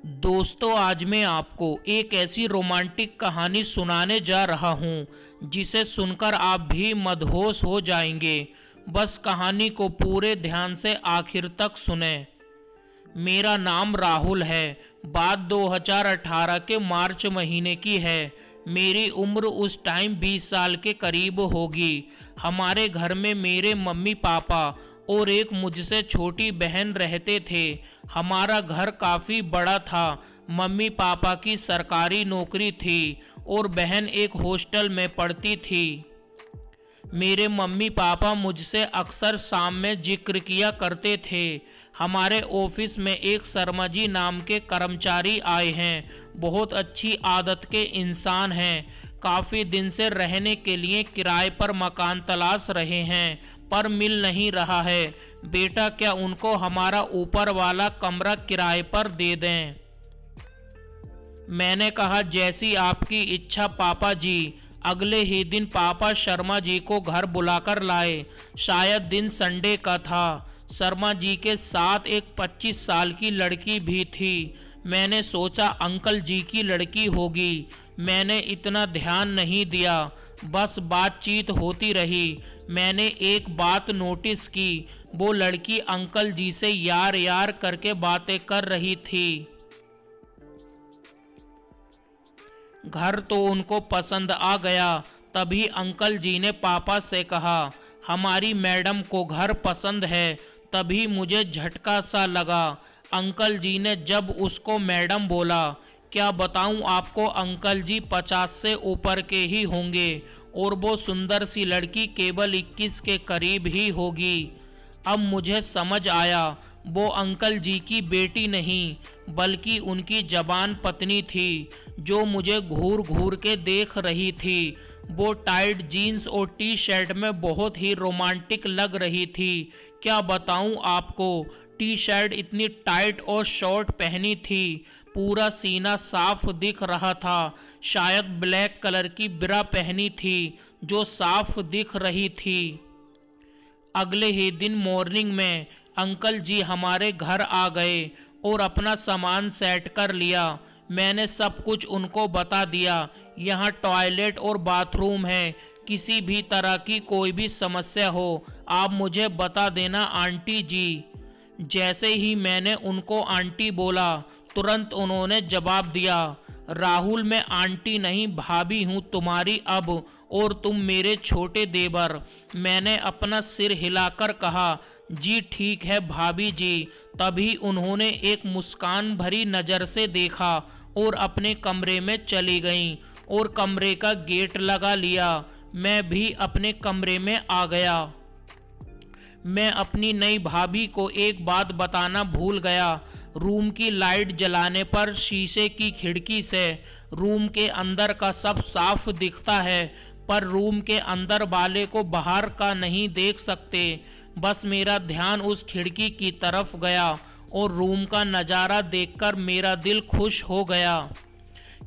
दोस्तों, आज मैं आपको एक ऐसी रोमांटिक कहानी सुनाने जा रहा हूँ जिसे सुनकर आप भी मदहोश हो जाएंगे। बस कहानी को पूरे ध्यान से आखिर तक सुने। मेरा नाम राहुल है। बात 2018 के मार्च महीने की है। मेरी उम्र उस टाइम 20 साल के करीब होगी। हमारे घर में मेरे मम्मी पापा और एक मुझसे छोटी बहन रहते थे। हमारा घर काफ़ी बड़ा था। मम्मी पापा की सरकारी नौकरी थी और बहन एक हॉस्टल में पढ़ती थी। मेरे मम्मी पापा मुझसे अक्सर शाम में जिक्र किया करते थे, हमारे ऑफिस में एक शर्मा जी नाम के कर्मचारी आए हैं। बहुत अच्छी आदत के इंसान हैं। काफ़ी दिन से रहने के लिए किराए पर मकान तलाश रहे हैं पर मिल नहीं रहा है। बेटा, क्या उनको हमारा ऊपर वाला कमरा किराए पर दे दें? मैंने कहा, जैसी आपकी इच्छा पापा जी। अगले ही दिन पापा शर्मा जी को घर बुलाकर लाए। शायद दिन संडे का था। शर्मा जी के साथ एक 25 साल की लड़की भी थी। मैंने सोचा अंकल जी की लड़की होगी। मैंने इतना ध्यान नहीं दिया, बस बातचीत होती रही। मैंने एक बात नोटिस की, वो लड़की अंकल जी से यार यार करके बातें कर रही थी। घर तो उनको पसंद आ गया। तभी अंकल जी ने पापा से कहा, हमारी मैडम को घर पसंद है। तभी मुझे झटका सा लगा। अंकल जी ने जब उसको मैडम बोला, क्या बताऊं आपको, अंकल जी 50 से ऊपर के ही होंगे और वो सुंदर सी लड़की केवल 21 के करीब ही होगी। अब मुझे समझ आया, वो अंकल जी की बेटी नहीं बल्कि उनकी जवान पत्नी थी जो मुझे घूर घूर के देख रही थी। वो टाइट जीन्स और टी शर्ट में बहुत ही रोमांटिक लग रही थी। क्या बताऊं आपको, टी शर्ट इतनी टाइट और शॉर्ट पहनी थी, पूरा सीना साफ दिख रहा था। शायद ब्लैक कलर की ब्रा पहनी थी जो साफ दिख रही थी। अगले ही दिन मॉर्निंग में अंकल जी हमारे घर आ गए और अपना सामान सेट कर लिया। मैंने सब कुछ उनको बता दिया। यहाँ टॉयलेट और बाथरूम है, किसी भी तरह की कोई भी समस्या हो आप मुझे बता देना आंटी जी। जैसे ही मैंने उनको आंटी बोला, तुरंत उन्होंने जवाब दिया, राहुल, मैं आंटी नहीं भाभी हूँ तुम्हारी अब, और तुम मेरे छोटे देवर। मैंने अपना सिर हिलाकर कहा, जी ठीक है भाभी जी। तभी उन्होंने एक मुस्कान भरी नज़र से देखा और अपने कमरे में चली गईं और कमरे का गेट लगा लिया। मैं भी अपने कमरे में आ गया। मैं अपनी नई भाभी को एक बात बताना भूल गया। रूम की लाइट जलाने पर शीशे की खिड़की से रूम के अंदर का सब साफ दिखता है, पर रूम के अंदर वाले को बाहर का नहीं देख सकते। बस मेरा ध्यान उस खिड़की की तरफ गया और रूम का नज़ारा देखकर मेरा दिल खुश हो गया,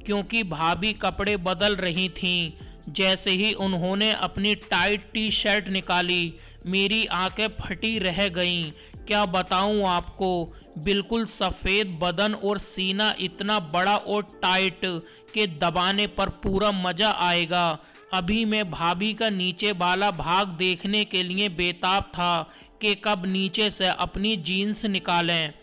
क्योंकि भाभी कपड़े बदल रही थीं। जैसे ही उन्होंने अपनी टाइट टी शर्ट निकाली, मेरी आंखें फटी रह गईं। क्या बताऊं आपको, बिल्कुल सफ़ेद बदन और सीना इतना बड़ा और टाइट कि दबाने पर पूरा मज़ा आएगा। अभी मैं भाभी का नीचे वाला भाग देखने के लिए बेताब था कि कब नीचे से अपनी जीन्स निकालें,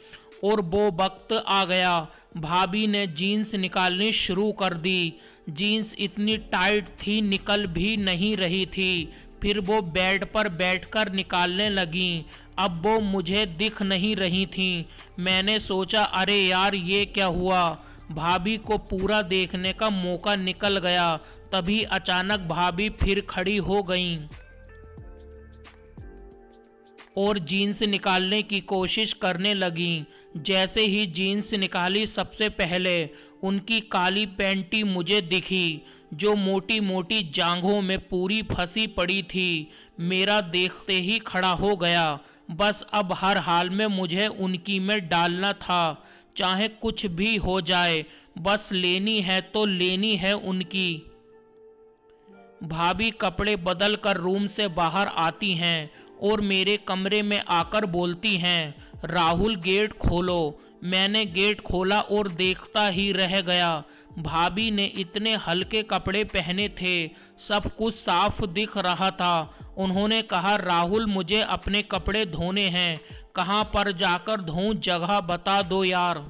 और वो वक्त आ गया। भाभी ने जीन्स निकालनी शुरू कर दी। जीन्स इतनी टाइट थी, निकल भी नहीं रही थी। फिर वो बेड पर बैठकर निकालने लगीं। अब वो मुझे दिख नहीं रही थीं। मैंने सोचा, अरे यार, ये क्या हुआ। भाभी को पूरा देखने का मौका निकल गया। तभी अचानक भाभी फिर खड़ी हो गईं और जीन्स निकालने की कोशिश करने लगीं। जैसे ही जीन्स निकाली, सबसे पहले उनकी काली पैंटी मुझे दिखी जो मोटी मोटी जांघों में पूरी फंसी पड़ी थी। मेरा देखते ही खड़ा हो गया। बस अब हर हाल में मुझे उनकी में डालना था, चाहे कुछ भी हो जाए। बस लेनी है तो लेनी है उनकी। भाभी कपड़े बदल कर रूम से बाहर आती हैं और मेरे कमरे में आकर बोलती हैं, राहुल गेट खोलो। मैंने गेट खोला और देखता ही रह गया। भाभी ने इतने हल्के कपड़े पहने थे, सब कुछ साफ दिख रहा था। उन्होंने कहा, राहुल मुझे अपने कपड़े धोने हैं, कहाँ पर जाकर धोऊं, जगह बता दो यार।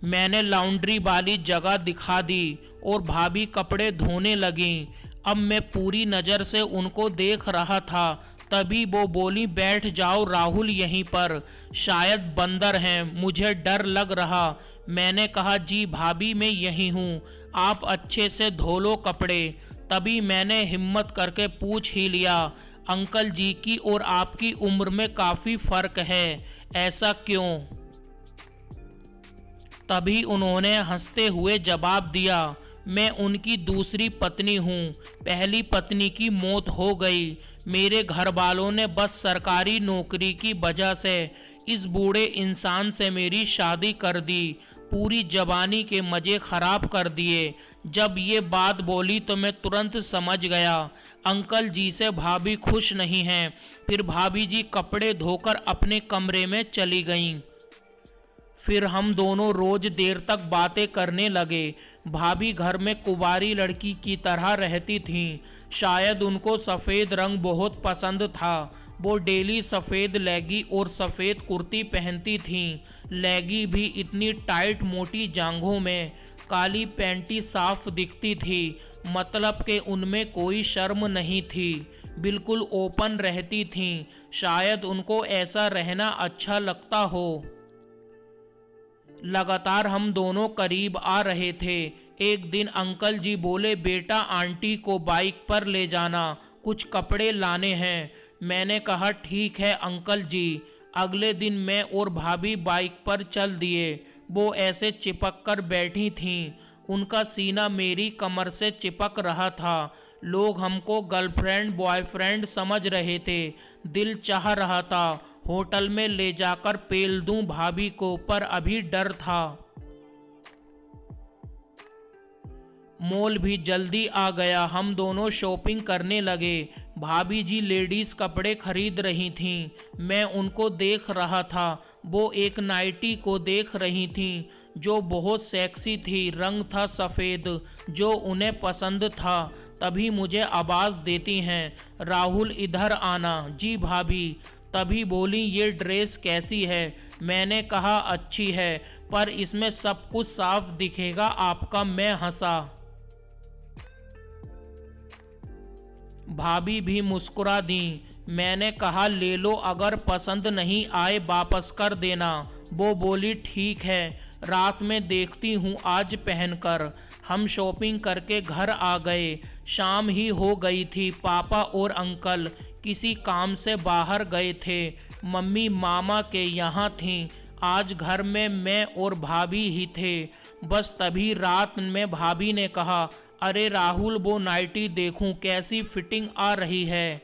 मैंने लॉन्ड्री वाली जगह दिखा दी और भाभी कपड़े धोने लगी। अब मैं पूरी नज़र से उनको देख रहा था। तभी वो बोली, बैठ जाओ राहुल यहीं पर, शायद बंदर हैं, मुझे डर लग रहा। मैंने कहा, जी भाभी मैं यहीं हूँ, आप अच्छे से धो लो कपड़े। तभी मैंने हिम्मत करके पूछ ही लिया, अंकल जी की और आपकी उम्र में काफ़ी फ़र्क है, ऐसा क्यों? तभी उन्होंने हंसते हुए जवाब दिया, मैं उनकी दूसरी पत्नी हूँ, पहली पत्नी की मौत हो गई। मेरे घर वालों ने बस सरकारी नौकरी की वजह से इस बूढ़े इंसान से मेरी शादी कर दी, पूरी जवानी के मज़े ख़राब कर दिए। जब ये बात बोली तो मैं तुरंत समझ गया, अंकल जी से भाभी खुश नहीं हैं। फिर भाभी जी कपड़े धोकर अपने कमरे में चली गईं। फिर हम दोनों रोज देर तक बातें करने लगे। भाभी घर में कुंवारी लड़की की तरह रहती थीं। शायद उनको सफ़ेद रंग बहुत पसंद था। वो डेली सफ़ेद लेगी और सफ़ेद कुर्ती पहनती थीं। लेगी भी इतनी टाइट मोटी जांघों में, काली पैंटी साफ दिखती थी, मतलब कि उनमें कोई शर्म नहीं थी, बिल्कुल ओपन रहती थीं। शायद उनको ऐसा रहना अच्छा लगता हो। लगातार हम दोनों करीब आ रहे थे। एक दिन अंकल जी बोले, बेटा आंटी को बाइक पर ले जाना, कुछ कपड़े लाने हैं। मैंने कहा, ठीक है अंकल जी। अगले दिन मैं और भाभी बाइक पर चल दिए। वो ऐसे चिपक कर बैठी थीं, उनका सीना मेरी कमर से चिपक रहा था। लोग हमको गर्लफ्रेंड बॉयफ्रेंड समझ रहे थे। दिल चाह रहा था होटल में ले जाकर पेल दूं भाभी को, पर अभी डर था। मॉल भी जल्दी आ गया। हम दोनों शॉपिंग करने लगे। भाभी जी लेडीज़ कपड़े खरीद रही थीं, मैं उनको देख रहा था। वो एक नाइटी को देख रही थीं जो बहुत सेक्सी थी, रंग था सफ़ेद, जो उन्हें पसंद था। तभी मुझे आवाज़ देती हैं, राहुल इधर आना। जी भाभी। तभी बोली, ये ड्रेस कैसी है? मैंने कहा, अच्छी है, पर इसमें सब कुछ साफ दिखेगा आपका। मैं हंसा। भाभी भी मुस्कुरा दी। मैंने कहा, ले लो, अगर पसंद नहीं आए वापस कर देना। वो बोली, ठीक है, रात में देखती हूँ आज पहनकर। हम शॉपिंग करके घर आ गए। शाम ही हो गई थी। पापा और अंकल किसी काम से बाहर गए थे। मम्मी मामा के यहाँ थीं। आज घर में मैं और भाभी ही थे। बस तभी रात में भाभी ने कहा, अरे राहुल, वो नाइटी देखूं, कैसी फिटिंग आ रही है।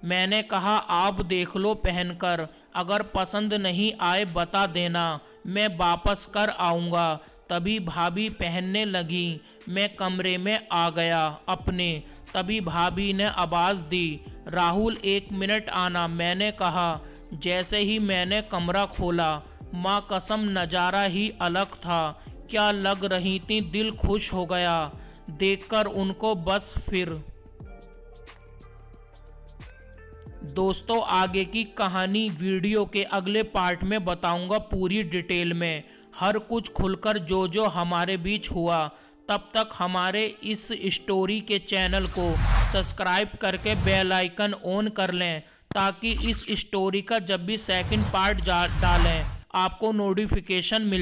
मैंने कहा, आप देख लो पहनकर, अगर पसंद नहीं आए बता देना, मैं वापस कर आऊँगा। तभी भाभी पहनने लगी। मैं कमरे में आ गया अपने। तभी भाभी ने आवाज़ दी, राहुल 1 मिनट आना। मैंने कहा। जैसे ही मैंने कमरा खोला, माँ कसम नज़ारा ही अलग था। क्या लग रही थी, दिल खुश हो गया देखकर उनको। बस फिर दोस्तों, आगे की कहानी वीडियो के अगले पार्ट में बताऊंगा पूरी डिटेल में, हर कुछ खुलकर जो जो हमारे बीच हुआ। तब तक हमारे इस स्टोरी के चैनल को सब्सक्राइब करके बेल आइकन ऑन कर लें, ताकि इस स्टोरी का जब भी सेकंड पार्ट डालें आपको नोटिफिकेशन मिल